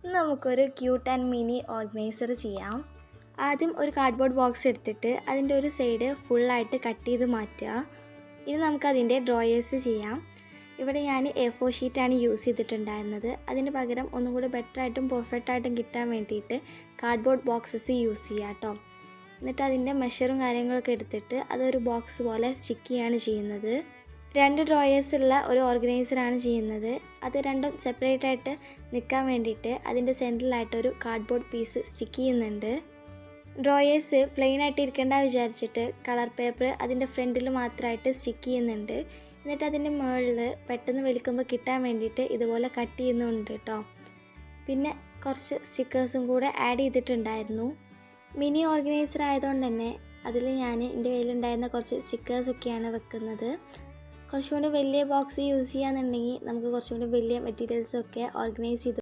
ഇന്ന് നമുക്കൊരു cute and mini organiser ചെയ്യാം. ആദ്യം ഒരു കാർഡ്ബോർഡ് ബോക്സ് എടുത്തിട്ട് അതിൻ്റെ ഒരു സൈഡ് ഫുള്ളായിട്ട് കട്ട് ചെയ്ത് മാറ്റുക. ഇനി നമുക്കതിൻ്റെ ഡ്രോയേഴ്സ് ചെയ്യാം. ഇവിടെ ഞാൻ A4 ഷീറ്റാണ് യൂസ് ചെയ്തിട്ടുണ്ടായിരുന്നത്. അതിന് പകരം ഒന്നും കൂടി ബെറ്ററായിട്ടും പെർഫെക്റ്റായിട്ടും കിട്ടാൻ വേണ്ടിയിട്ട് കാർഡ്ബോർഡ് ബോക്സസ് യൂസ് ചെയ്യാം കേട്ടോ. എന്നിട്ട് അതിൻ്റെ മെഷറും കാര്യങ്ങളൊക്കെ എടുത്തിട്ട് അതൊരു ബോക്സ് പോലെ സ്റ്റിക്ക് ചെയ്യാണ് ചെയ്യുന്നത്. 2 ഡ്രോയേഴ്സ് ഉള്ള ഒരു ഓർഗനൈസറാണ് ചെയ്യുന്നത്. അത് രണ്ടും സെപ്പറേറ്റ് ആയിട്ട് നിൽക്കാൻ വേണ്ടിയിട്ട് അതിൻ്റെ സെൻറ്ററിലായിട്ടൊരു കാർഡ്ബോർഡ് പീസ് സ്റ്റിക്ക് ചെയ്യുന്നുണ്ട്. ഡ്രോയേഴ്സ് പ്ലെയിൻ ആയിട്ട് ഇരിക്കേണ്ട വിചാരിച്ചിട്ട് കളർ പേപ്പർ അതിൻ്റെ ഫ്രണ്ടിൽ മാത്രമായിട്ട് സ്റ്റിക്ക് ചെയ്യുന്നുണ്ട്. എന്നിട്ട് അതിൻ്റെ മുകളിൽ പെട്ടെന്ന് വലിക്കുമ്പോൾ കിട്ടാൻ വേണ്ടിയിട്ട് ഇതുപോലെ കട്ട് ചെയ്യുന്നുണ്ട് കേട്ടോ. പിന്നെ കുറച്ച് സ്റ്റിക്കേഴ്സും കൂടെ ആഡ് ചെയ്തിട്ടുണ്ടായിരുന്നു. മിനി ഓർഗനൈസർ ആയതുകൊണ്ട് തന്നെ അതിൽ ഞാൻ എൻ്റെ കയ്യിലുണ്ടായിരുന്ന കുറച്ച് സ്റ്റിക്കേഴ്സൊക്കെയാണ് വെക്കുന്നത്. കുറച്ചും കൂടി വലിയ ബോക്സ് യൂസ് ചെയ്യാന്നുണ്ടെങ്കിൽ നമുക്ക് കുറച്ചും കൂടി വലിയ മെറ്റീരിയൽസൊക്കെ ഓർഗനൈസ് ചെയ്ത്